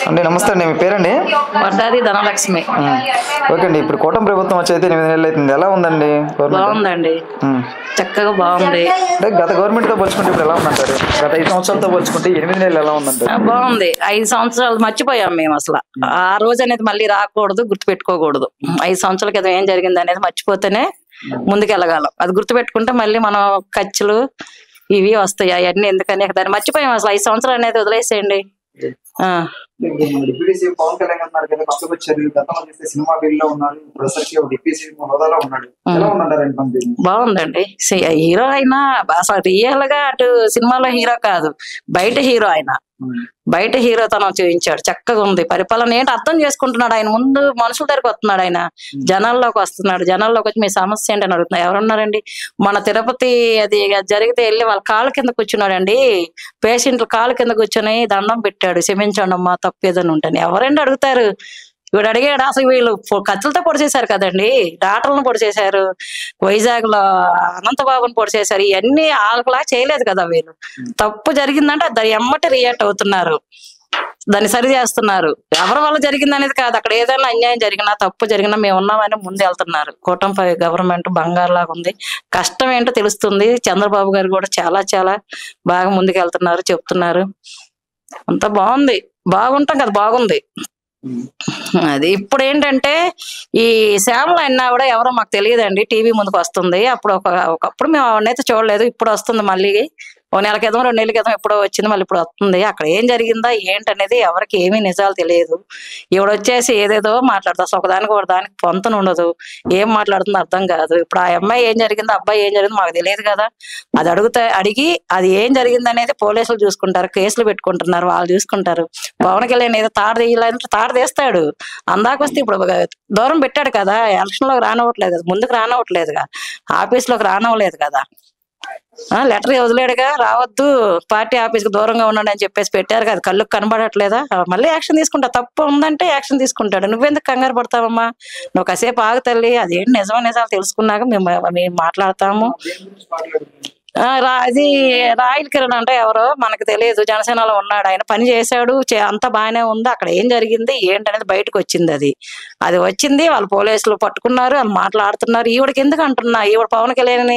అండి నమస్తే అండి, మీ పేరండి? వడ్డాది ధనలక్ష్మి. ఓకే అండి, ఇప్పుడు కూటమి ప్రభుత్వం వచ్చి అయితే 8 నెలలు అవుతుంది, ఎలా ఉందండి గవర్నమెంట్? బాగుందండి, చక్కగా బాగుంది. అంటే గత గవర్నమెంట్తో పోల్చుకుంటే ఇప్పుడు ఎలా ఉందంటారు? గత 5 సంవత్సరాలతో పోల్చుకుంటే 8 నెలలు ఎలా ఉందంటారు? బాగుంది. 5 సంవత్సరాలు మర్చిపోయాం మేము అసలు. ఆ రోజు అనేది మళ్ళీ రాకూడదు, గుర్తు పెట్టుకోకూడదు. 5 సంవత్సరాల క్రితం ఏం జరిగింది అనేది మర్చిపోతేనే ముందుకెళ్ళగలం. అది గుర్తు పెట్టుకుంటే మళ్ళీ మనం ఖర్చులు ఇవి వస్తాయి. అవన్నీ ఎందుకని దాన్ని మర్చిపోయాం అసలు. 5 సంవత్సరాలు అనేది వదిలేసేయండి. డిప్యూటీ సీఎం పవన్ కళ్యాణ్ ఉన్నారు కదా, కొత్తగా వచ్చారు. గతంలో చేస్తే సినిమా ఫీల్డ్ లో ఉన్నారు, ఇప్పుడు వచ్చరికి డిప్యూటీ సీఎం హోదాలో ఉన్నాడు. ఎలా ఉన్నారండి? బాగుందండి. హీరో అయినా అసలు రియల్ గా అటు సినిమాలో హీరో కాదు, బయట హీరో ఆయన. బయట హీరోతనం చూపించాడు, చక్కగా ఉంది. పరిపాలన ఏంటి అర్థం చేసుకుంటున్నాడు ఆయన. ముందు మనుషుల దగ్గరికి వస్తున్నాడు ఆయన, జనాల్లోకి వస్తున్నాడు. జనాల్లోకి వచ్చి మీ సమస్య ఏంటని అడుగుతున్నారు. ఎవరున్నారండి? మన తిరుపతి అది జరిగితే వెళ్ళి వాళ్ళ కాళ్ళ కింద కూర్చున్నాడండి. పేషెంట్లు కాళ్ళ కింద కూర్చొని దండం పెట్టాడు, క్షమించండి అమ్మా తప్పు ఏదని ఉంటాను. ఎవరండి అడుగుతారు? వీడు అడిగాడు. అసలు వీళ్ళు కత్తులతో పొడి చేశారు కదండి, డాక్టర్లను పొడి చేశారు, వైజాగ్ లో అనంతబాబుని పొడి చేశారు. ఇవన్నీ వాళ్ళలా చేయలేదు కదా వీళ్ళు. తప్పు జరిగిందంటే దాని ఎమ్మటి రియాక్ట్ అవుతున్నారు, దాన్ని సరి చేస్తున్నారు. ఎవరి వల్ల జరిగింది అనేది కాదు, అక్కడ ఏదైనా అన్యాయం జరిగినా తప్పు జరిగినా మేము ఉన్నామని ముందు వెళ్తున్నారు. కూటమి గవర్నమెంట్ బంగారులాగా ఉంది. కష్టం ఏంటో తెలుస్తుంది. చంద్రబాబు గారు కూడా చాలా చాలా బాగా ముందుకు వెళ్తున్నారు, చెప్తున్నారు. అంత బాగుంది, బాగుంటాం కదా, బాగుంది. అది ఇప్పుడు ఏంటంటే ఈ శ్యామల అన్నా కూడా ఎవరో మాకు తెలియదండి. టీవీ ముందుకు వస్తుంది. అప్పుడు ఒకప్పుడు మేము అవన్నైతే చూడలేదు, ఇప్పుడు వస్తుంది మళ్ళీ. 1 నెల క్రితం 2 నెలల క్రితం ఎప్పుడో వచ్చింది, మళ్ళీ ఇప్పుడు వస్తుంది. అక్కడ ఏం జరిగిందా ఏంటనేది ఎవరికి ఏమీ నిజాలు తెలియదు. ఇవిడ వచ్చేసి ఏదేదో మాట్లాడుతుంది. అసలు ఒకదానికి పొంతన ఉండదు. ఏం మాట్లాడుతుందో అర్థం కాదు. ఇప్పుడు ఆ అమ్మాయి ఏం జరిగిందో, అబ్బాయి ఏం జరిగిందో మాకు తెలియదు కదా. అది అడిగి అది ఏం జరిగింది అనేది పోలీసులు చూసుకుంటారు, కేసులు పెట్టుకుంటున్నారు, వాళ్ళు చూసుకుంటారు. పవన్ కళ్యాణ్ ఏదో తాడు తీయాలంటే తాడు తీస్తాడు. అందాకొస్తే ఇప్పుడు దూరం పెట్టాడు కదా, ఎలక్షన్ లోకి రానివ్వట్లేదు కదా, ముందుకు రానివ్వట్లేదుగా, ఆఫీస్ లోకి రానివ్వలేదు కదా. లెటర్ వదిలేడుగా, రావద్దు పార్టీ ఆఫీస్ కి దూరంగా ఉన్నాడు అని చెప్పేసి పెట్టారు కదా. కళ్ళకు కనబడట్లేదా? మళ్ళీ యాక్షన్ తీసుకుంటా. తప్పు ఉందంటే యాక్షన్ తీసుకుంటాడు. నువ్వెందుకు కంగారు పడతావమ్మా? నువ్వు కాసేపు ఆగు తల్లి, అదేంటి నిజాలు తెలుసుకున్నాక మేము మాట్లాడతాము. అది రాయల్ కిరణ్ అంటే ఎవరో మనకు తెలియదు, జనసేనలో ఉన్నాడు ఆయన, పని చేశాడు, అంతా బాగానే ఉంది. అక్కడ ఏం జరిగింది ఏంటనేది బయటకు వచ్చింది. అది వచ్చింది, వాళ్ళు పోలీసులు పట్టుకున్నారు, వాళ్ళు మాట్లాడుతున్నారు. ఈవిడకి ఎందుకు అంటున్నా, ఈవిడ పవన్ కళ్యాణ్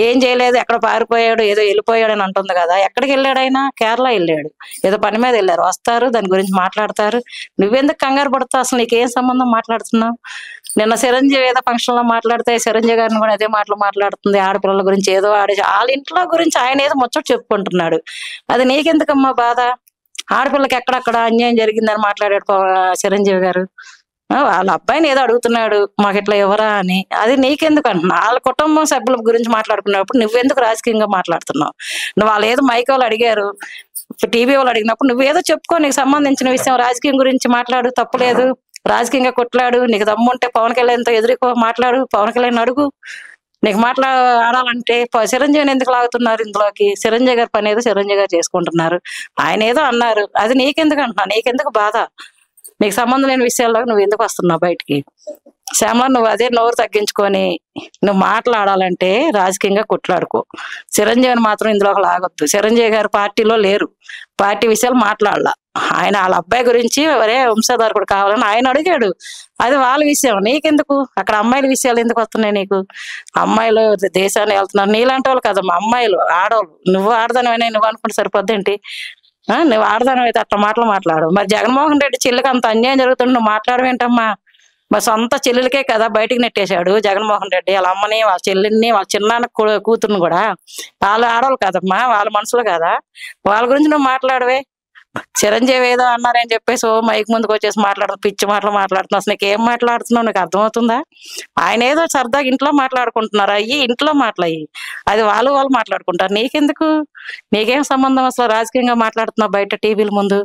ఏం చేయలేదు, ఎక్కడ పారిపోయాడు, ఏదో వెళ్ళిపోయాడు అని అంటుంది కదా. ఎక్కడికి వెళ్ళాడు ఆయన? కేరళ వెళ్ళాడు, ఏదో పని మీద వెళ్ళారు, వస్తారు, దాని గురించి మాట్లాడతారు. నువ్వెందుకు కంగారు పడతావు? అసలు నీకేం సంబంధం మాట్లాడుతున్నావు? నిన్న చిరంజీవి ఏదో ఫంక్షన్ లో మాట్లాడితే చిరంజీవి గారిని కూడా అదే మాటలు మాట్లాడుతుంది. ఆడపిల్లల గురించి ఏదో వాళ్ళ ఇంట్లో గురించి ఆయన ఏదో ముచ్చట చెప్పుకుంటున్నాడు. అది నీకెందుకమ్మా బాధ? ఆడపిల్లకి ఎక్కడక్కడ అన్యాయం జరిగిందని మాట్లాడాడు చిరంజీవి గారు. వాళ్ళ అబ్బాయిని ఏదో అడుగుతున్నాడు, మాకు ఇట్లా ఎవరా అని. అది నీకెందుకు అంటున్నా? వాళ్ళ కుటుంబం సభ్యుల గురించి మాట్లాడుకున్నప్పుడు నువ్వెందుకు రాజకీయంగా మాట్లాడుతున్నావు? నువ్వు వాళ్ళు ఏదో మైక్ వాళ్ళు అడిగారు, టీవీ వాళ్ళు అడిగినప్పుడు నువ్వేదో చెప్పుకో, నీకు సంబంధించిన విషయం రాజకీయం గురించి మాట్లాడు, తప్పులేదు. రాజకీయంగా కొట్లాడు, నీకు దమ్ముంటే పవన్ కళ్యాణ్తో ఎదురుకో, మాట్లాడు, పవన్ కళ్యాణ్ అడుగు. నీకు ఆడాలంటే చిరంజీవిని ఎందుకు లాగుతున్నారు ఇందులోకి? చిరంజీవి గారి పని ఏదో చిరంజీవి గారు చేసుకుంటున్నారు. ఆయన ఏదో అన్నారు, అది నీకెందుకు అంటున్నా? నీకెందుకు బాధ? నీకు సంబంధం లేని విషయాల్లో నువ్వు ఎందుకు వస్తున్నావు బయటికి? శ్యామల, నువ్వు అదే నోరు తగ్గించుకొని నువ్వు మాట్లాడాలంటే రాజకీయంగా కొట్లాడుకో. చిరంజీవిని మాత్రం ఇందులోకి లాగొద్దు. చిరంజీవి గారు పార్టీలో లేరు, పార్టీ విషయాలు మాట్లాడాల. ఆయన వాళ్ళ అబ్బాయి గురించి వరే వంశధారకుడు కావాలని ఆయన అడిగాడు, అది వాళ్ళ విషయం. నీకెందుకు? అక్కడ అమ్మాయిల విషయాలు ఎందుకు వస్తున్నాయి నీకు? అమ్మాయిలు దేశాన్ని వెళ్తున్నారు, నీలాంటి వాళ్ళు కదమ్మా అమ్మాయిలు, ఆడవాళ్ళు. నువ్వు ఆడదానివైనా నువ్వు అనుకుంటే సరిపోద్దేంటి? నువ్వు ఆడదానం అయితే అట్లా మాటలు మాట్లాడు. మరి జగన్మోహన్ రెడ్డి చెల్లికి అంత అన్యాయం జరుగుతుంది, నువ్వు మాట్లాడవేంటమ్మా? మరి సొంత చెల్లెలకే కదా బయటికి నెట్టేశాడు జగన్మోహన్ రెడ్డి. వాళ్ళ అమ్మని, వాళ్ళ చెల్లిని, వాళ్ళ చిన్నాన్న కూతురుని కూడా. వాళ్ళు ఆడవాళ్ళు కదమ్మా, వాళ్ళ మనుషులు కదా, వాళ్ళ గురించి నువ్వు మాట్లాడవే. చిరంజీవి ఏదో అన్నారని చెప్పేసి మైక్ ముందుకు వచ్చేసి పిచ్చి మాటలు మాట్లాడుతున్నావు. అసలు నీకు ఏం మాట్లాడుతున్నావు నీకు అర్థమవుతుందా? ఆయన ఏదో సరదాగా ఇంట్లో మాట్లాడుకుంటున్నారు, అయ్యి ఇంట్లో మాటలయ్యి, అది వాళ్ళు మాట్లాడుకుంటారు. నీకెందుకు? నీకేం సంబంధం? అసలు రాజకీయంగా మాట్లాడుతున్నావు బయట టీవీల ముందు.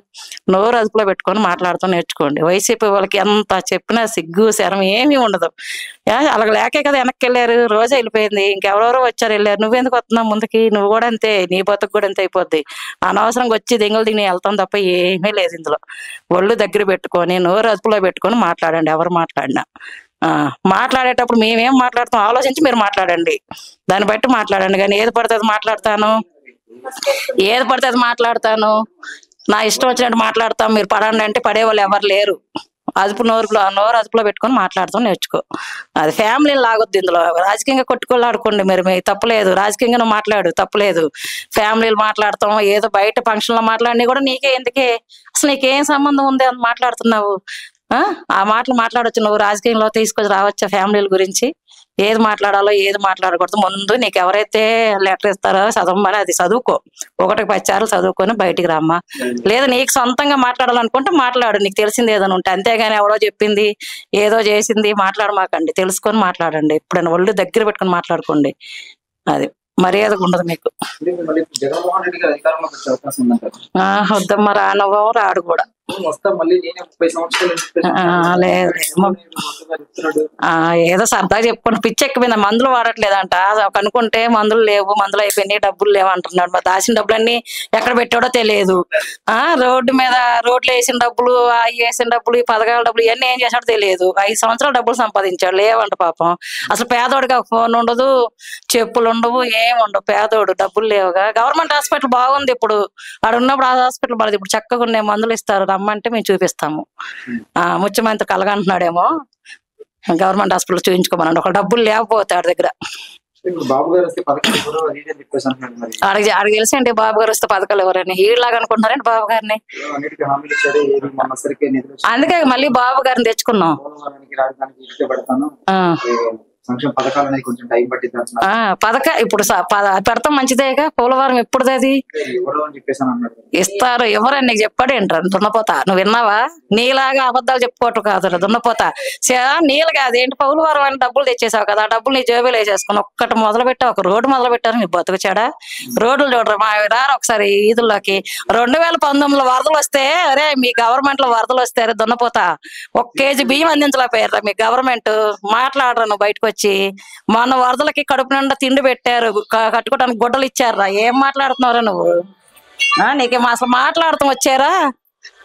నోరు అదుపులో పెట్టుకొని మాట్లాడుతూ నేర్చుకోండి. వైసీపీ వాళ్ళకి ఎంత చెప్పినా సిగ్గు శరం ఏమీ ఉండదు. అలాగ లేకే కదా వెనక్కి వెళ్ళారు, రోజు వెళ్ళిపోయింది, ఇంకెవరెవరో వచ్చారు వెళ్ళారు. నువ్వెందుకు వస్తున్నావు ముందుకి? నువ్వు కూడా అంతే, నీ బతుకు కూడా అంతే అయిపోద్ది. అనవసరంగా వచ్చి దెంగులు తిని వెళ్తాం తప్ప ఏమీ లేదు ఇందులో. ఒళ్ళు దగ్గర పెట్టుకొని నోరు అదుపులో పెట్టుకొని మాట్లాడండి. ఎవరు మాట్లాడినా మాట్లాడేటప్పుడు మేమేం మాట్లాడతాం ఆలోచించి మీరు మాట్లాడండి, దాన్ని బట్టి మాట్లాడండి. కానీ ఏది పడితే అది మాట్లాడతాను నా ఇష్టం వచ్చినట్టు మాట్లాడతాం, మీరు పడండి అంటే పడేవాళ్ళు ఎవరు లేరు. నోరు అదుపులో పెట్టుకొని మాట్లాడతాం, నేర్చుకో. అది ఫ్యామిలీ లాగొద్దు ఇందులో. రాజకీయంగా కొట్టుకోలాడుకోండి, మీరు మీ తప్పలేదు. రాజకీయంగా నువ్వు మాట్లాడు, తప్పలేదు. ఫ్యామిలీలు మాట్లాడతాం, ఏదో బయట ఫంక్షన్లో మాట్లాడినా కూడా నీకే ఎందుకే, అసలు నీకేం సంబంధం ఉంది అని మాట్లాడుతున్నావు. ఆ మాటలు మాట్లాడొచ్చు, నువ్వు రాజకీయంలో తీసుకొచ్చి రావచ్చా ఫ్యామిలీల గురించి? ఏది మాట్లాడాలో ఏది మాట్లాడకూడదు. ముందు నీకు ఎవరైతే లెటర్ ఇస్తారో చదవమని అది చదువుకో, 1-10 సార్లు చదువుకొని బయటికి రామ్మా. లేదా నీకు సొంతంగా మాట్లాడాలనుకుంటే మాట్లాడు, నీకు తెలిసింది ఏదైనా ఉంటే. అంతేగాని ఎవడో చెప్పింది ఏదో చేసింది మాట్లాడమాకండి, తెలుసుకొని మాట్లాడండి. ఎప్పుడైనా ఒళ్ళు దగ్గర పెట్టుకొని మాట్లాడుకోండి, అది మర్యాదగా ఉండదు మీకు. జగన్మోహన్ రెడ్డి గారు అధికారంలోకి వచ్చే అవకాశం ఉందంటారు? వద్దమ్మ, రానవ్వ, రాడు కూడా. ఏదో సరదాగా చెప్పుకుంటే పిచ్చి ఎక్కిపోయింది. మందులు వాడట్లేదంట, కనుక్కుంటే మందులు లేవు, మందులు అయిపోయినాయి, డబ్బులు లేవు అంటున్నాడు. మరి దాచిన డబ్బులన్నీ ఎక్కడ పెట్టాడో తెలియదు. రోడ్డు మీద రోడ్లు వేసిన డబ్బులు, అవి వేసిన డబ్బులు, ఈ పథకాల డబ్బులు ఇవన్నీ ఏం చేశాడో తెలియదు. 5 సంవత్సరాలు డబ్బులు సంపాదించాడు, లేవంట పాపం. అసలు పేదోడికి ఒక ఫోన్ ఉండదు, చెప్పులు ఉండవు, ఏముండవు. పేదోడు, డబ్బులు లేవుగా. గవర్నమెంట్ హాస్పిటల్ బాగుంది ఇప్పుడు, ఆడ ఉన్నప్పుడు ఆ హాస్పిటల్ బాగుంది. ఇప్పుడు చక్కగా ఉన్నాయి, మందులు ఇస్తారు, రమ్మంటే మేము చూపిస్తాము. ముఖ్యమంత్రి కలగంటున్నాడేమో, గవర్నమెంట్ హాస్పిటల్ చూపించుకోమనండి. ఒక డబ్బులు లేకపోతే ఆడి దగ్గర. ఆడికి తెలిసండి బాబు గారు వస్తే పథకాలు ఎవరని. ఈలాగా అనుకుంటున్నారండి బాబు గారిని. అందుకే మళ్ళీ బాబు గారిని తెచ్చుకున్నాం. ఇప్పుడు పెడతాం, మంచిదేగా. పోలవరం ఎప్పుడుది అది ఇస్తారు, ఎవరని నీకు చెప్పాడు ఏంట్రా దున్నపోతా? నువ్వు విన్నావా? నీలాగా అబద్ధాలు చెప్పుకోవటం కాదు దున్నపోతా. నీళ్ళు కాదు ఏంటి, పోలవరం అని డబ్బులు తెచ్చేసావు కదా, ఆ డబ్బులు నీ జేబులు వేసేసుకుని ఒక్కటి మొదలు పెట్టావు, ఒక రోడ్డు మొదలు పెట్టారు. నీ బతుకుచాడా? రోడ్లు చూడరు మా రారు ఒకసారి ఈదుల్లోకి. 2019లో వరదలు వస్తే, అరే మీ గవర్నమెంట్ లో వరదలు వస్తే అరే దున్నపోతా 1 కేజీ బియ్యం అందించలేకపోయారా మీ గవర్నమెంట్? మాట్లాడరా నువ్వు బయటకు వచ్చి. మొన్న వరదలకి కడుపు నిండా తిండి పెట్టారు, కట్టుకోవడానికి గుడ్డలు ఇచ్చారా? ఏం మాట్లాడుతున్నారా నువ్వు? నీకేం అసలు మాట్లాడతాం వచ్చారా?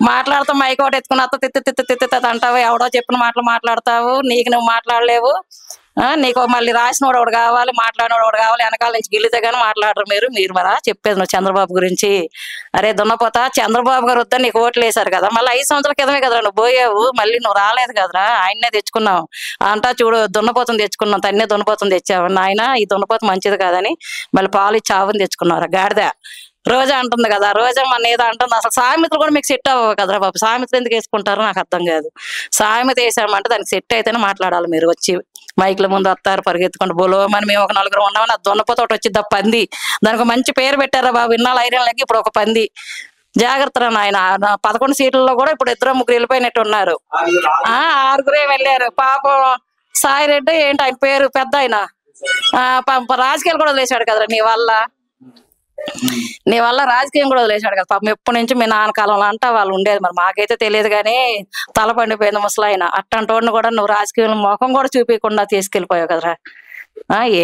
మాట్లాడతాం మైకోట ఎత్తుకుని అత్త తిత్తి అంటావు, ఎవడో చెప్పిన మాటలు మాట్లాడతావు, నీకు నువ్వు మాట్లాడలేవు. నీకు మళ్ళీ రాసినోడు ఒకడు కావాలి, మాట్లాడినోడు ఒకడు కావాలి, వెనకాల నుంచి గిల్లితే కానీ మాట్లాడరు మీరు మరా చెప్పేది నువ్వు చంద్రబాబు గురించి. అరే దున్నపోతా, చంద్రబాబు గారు వద్దని నీకు ఓట్లు వేశారు కదా, మళ్ళీ 5 సంవత్సరాల క్రితమే కదరా నువ్వు పోయావు, మళ్ళీ నువ్వు రాలేదు కదరా, ఆయన్నే తెచ్చుకున్నావు. అంటా చూడు దున్నపోతుంది తెచ్చుకున్నావు, తన్నే దున్నపోతుంది తెచ్చావు. ఆయన ఈ దున్నపోత మంచిది కాదని మళ్ళీ పాలు ఇచ్చి ఆవుని తెచ్చుకున్నారా గాడిద. రోజా అంటుంది కదా, రోజా మన ఏదో అంటుంది. అసలు సామెతలు కూడా మీకు సెట్ అవ్వవు కదరా బాబు. సామెతలు ఎందుకు వేసుకుంటారో నాకు అర్థం కాదు. సామెత వేసామంటే దానికి సెట్ అయితేనే మాట్లాడాలి. మీరు వచ్చి మైకుల ముందు వస్తారు పరిగెత్తుకుంటూ బోలోమని మేము ఒక 4 ఉన్నామని అది దున్నపోత ఒకటి వచ్చిద్ది పంది, దానికి మంచి పేరు పెట్టారా బాబు. ఇన్నాళ్ళు ఐరన్ లెక్క ఇప్పుడు ఒక పంది. జాగ్రత్త నాయన. 11 సీట్లలో కూడా ఇప్పుడు 2-3 వెళ్ళిపోయినట్టు ఉన్నారు. 6 వెళ్ళారు. పాపం సాయిరెడ్డి ఏంటి ఆయన పేరు, పెద్ద ఆయన రాజకీయాలు కూడా వదిలేశాడు కదరా నీ వల్ల రాజకీయం కూడా వదిలేశాడు కదా పాపం. ఎప్పటి నుంచి మీ నాన్న కాలంలో అంటా వాళ్ళు ఉండేది, మరి మాకైతే తెలియదు కానీ తల పండిపోయింది ముసలాయన. అట్టంటోడిని కూడా నువ్వు రాజకీయంలో ముఖం కూడా చూపించకుండా తీసుకెళ్లిపోయావు కదరా.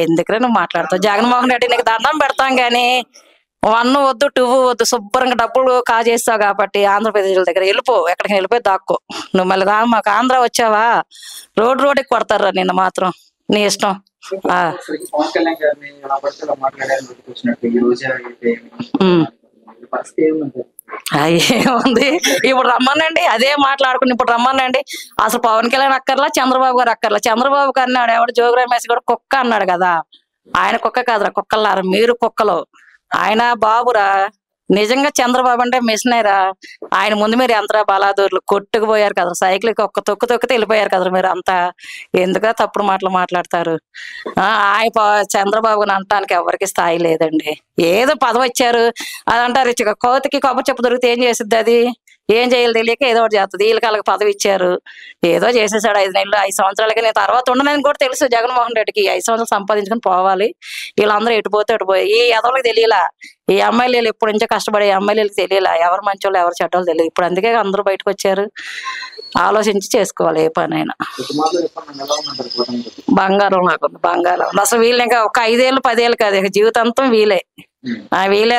ఎందుకురా నువ్వు మాట్లాడతావు? జగన్మోహన్ రెడ్డి నీకు దండం పెడతాం గానీ 1 వద్దు 2 వద్దు, శుభ్రంగా డబ్బులు కాజేస్తావు కాబట్టి ఆంధ్రప్రదేశ్ దగ్గర వెళ్ళిపో, ఎక్కడికి వెళ్ళిపోయి దాక్కో. నువ్వు మళ్ళీ మాకు ఆంధ్ర వచ్చావా రోడ్డుకి కొడతారా నిన్ను మాత్రం, నీ ఇష్టం. పవన్ కళ్యాణ్ గారిని ఎలా పడితే అలా మాట్లాడాలని వచ్చినట్టు ఈ రోజు పరిస్థితి ఏముంది? ఏముంది, ఇప్పుడు రమ్మనండి, అదే మాట్లాడుకుని ఇప్పుడు రమ్మనండి. అసలు పవన్ కళ్యాణ్ అక్కర్లా, చంద్రబాబు గారు అక్కర్లా. చంద్రబాబు గారు అన్నాడు, ఎవడు జోగి రమేష్ కూడా కుక్క అన్నాడు కదా. ఆయన కుక్క కాదురా, కుక్కలారా మీరు కుక్కలు. ఆయన బాబురా, నిజంగా చంద్రబాబు అంటే మిషనరా. ఆయన ముందు మీరు ఎంత బలాదూర్లు కొట్టుకుపోయారు కదా, సైకిల్కి ఒక్క తొక్కితే వెళ్ళిపోయారు కదా మీరు అంతా. ఎందుక తప్పుడు మాటలు మాట్లాడతారు? ఆయన చంద్రబాబుని అనటానికి ఎవరికి స్థాయి లేదండి. ఏదో పదవి వచ్చారు అది అంటారు. కోతికి కొబ్బరి చెప్పు దొరికితే ఏం చేసిద్ది అది? ఏం చేయాలి తెలియక ఏదో ఒకటి చేస్తుంది. వీళ్ళకి వాళ్ళకి పదవి ఇచ్చారు, ఏదో చేసేసాడు. 5 నెలలు 5 సంవత్సరాలకి నేను తర్వాత ఉండనని కూడా తెలుసు జగన్మోహన్ రెడ్డికి. 5 సంవత్సరాలు సంపాదించుకొని పోవాలి. వీళ్ళందరూ ఎటుపోతే ఎటుపోయి. ఈ ఎదవలకు తెలియలా, ఈ ఎమ్మెల్యేలు ఎప్పటి నుంచో కష్టపడే ఎమ్మెల్యేలకు తెలియలా ఎవరు మంచోళ్ళు ఎవరు చెడ్డోళ్ళు తెలియదు. ఇప్పుడు అందుకే అందరూ బయటకు వచ్చారు. ఆలోచించి చేసుకోవాలి ఏ పనైనా. బంగారం నాకుంది, బంగారం. అసలు వీళ్ళు ఇంకా ఒక 5 ఏళ్ళు 10 ఏళ్ళు కాదు, ఇక జీవితాంతం వీలే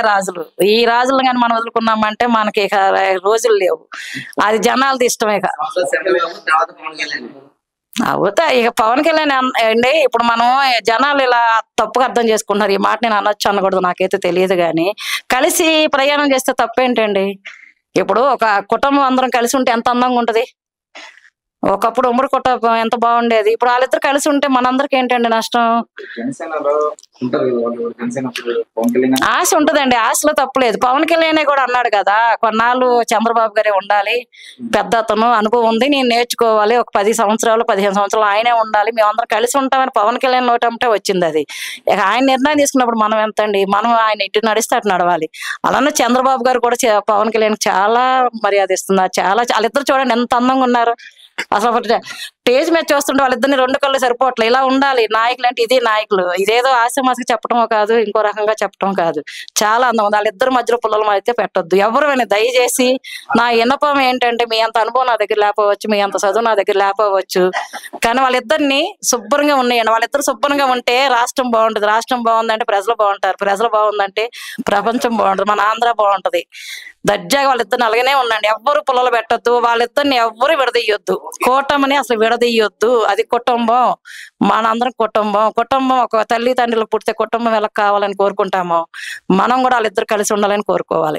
రాజులు. ఈ రాజులు కానీ మనం వదులుకున్నామంటే మనకి ఇక రోజులు లేవు. అది జనాలది ఇష్టమే. అవుతా ఇక పవన్ కళ్యాణ్ అండి. ఇప్పుడు మనం జనాలు ఇలా తప్పుగా అర్థం చేసుకుంటున్నారు. ఈ మాట నేను అనొచ్చు అనకూడదు నాకైతే తెలియదు కానీ కలిసి ప్రయాణం చేస్తే తప్పేంటండి? ఇప్పుడు ఒక కుటుంబం అందరం కలిసి ఉంటే ఎంత అందంగా ఉంటది. ఒకప్పుడు ఉమ్మడి కుటుంబం ఎంత బాగుండేది. ఇప్పుడు వాళ్ళిద్దరు కలిసి ఉంటే మనందరికి ఏంటండి నష్టం? జనసేనలో ఉంటారు కదా వాళ్ళు, జనసేన పవన్ కళ్యాణ్ ఆశ ఉంటదండి, ఆశలో తప్పులేదు. పవన్ కళ్యాణ్ కూడా అన్నాడు కదా, కొన్నాళ్ళు చంద్రబాబు గారే ఉండాలి, పెద్ద అతను, అనుభవం ఉంది, నేను నేర్చుకోవాలి, ఒక 10 సంవత్సరాలు 15 సంవత్సరాలు ఆయనే ఉండాలి, మేమందరం కలిసి ఉంటామని పవన్ కళ్యాణ్ నోటంటే వచ్చింది అది. ఇక ఆయన నిర్ణయం తీసుకున్నప్పుడు మనం ఎంతండి, మనం ఆయన ఇటు నడిస్తే అటు నడవాలి. అలానే చంద్రబాబు గారు కూడా పవన్ కళ్యాణ్ చాలా మర్యాద ఇస్తున్నారు. చాలా వాళ్ళిద్దరు చూడండి ఎంత అందంగా ఉన్నారు. అసలు స్టేజ్ మీద చూస్తుంటే వాళ్ళిద్దరిని 2 కళ్ళు సరిపోవట్లేదు. ఇలా ఉండాలి నాయకులు అంటే, ఇది నాయకులు. ఇదేదో ఆశమాసికి చెప్పడం కాదు, ఇంకో రకంగా చెప్పడం కాదు. చాలా అందం ఉంది. వాళ్ళిద్దరి మధ్యలో పుల్లలు అయితే పెట్టొద్దు ఎవరు. దయచేసి నా విన్నపం ఏంటంటే, మీ అంత అనుభవం నా దగ్గర లేకపోవచ్చు, మీ అంత చదువు నా దగ్గర లేకపోవచ్చు, కానీ వాళ్ళిద్దరిని శుభ్రంగా ఉన్నాయండి. వాళ్ళిద్దరు శుభ్రంగా ఉంటే రాష్ట్రం బాగుంటది. రాష్ట్రం బాగుందంటే ప్రజలు బాగుంటారు. ప్రజలు బాగుందంటే ప్రపంచం బాగుంటది, మన ఆంధ్ర బాగుంటది. దర్జాగా వాళ్ళిద్దరిని అలాగనే ఉండండి. ఎవ్వరు పుల్లలు పెట్టొద్దు, వాళ్ళిద్దరిని ఎవ్వరు విడదీయొద్దు. కూటమిని అసలు విడదీయొద్దు. అది కుటుంబం, మనందరం కుటుంబం. కుటుంబం ఒక తల్లి తండ్రులు పుడితే కుటుంబం ఎలా కావాలని కోరుకుంటామో, మనం కూడా వాళ్ళిద్దరు కలిసి ఉండాలని కోరుకోవాలి.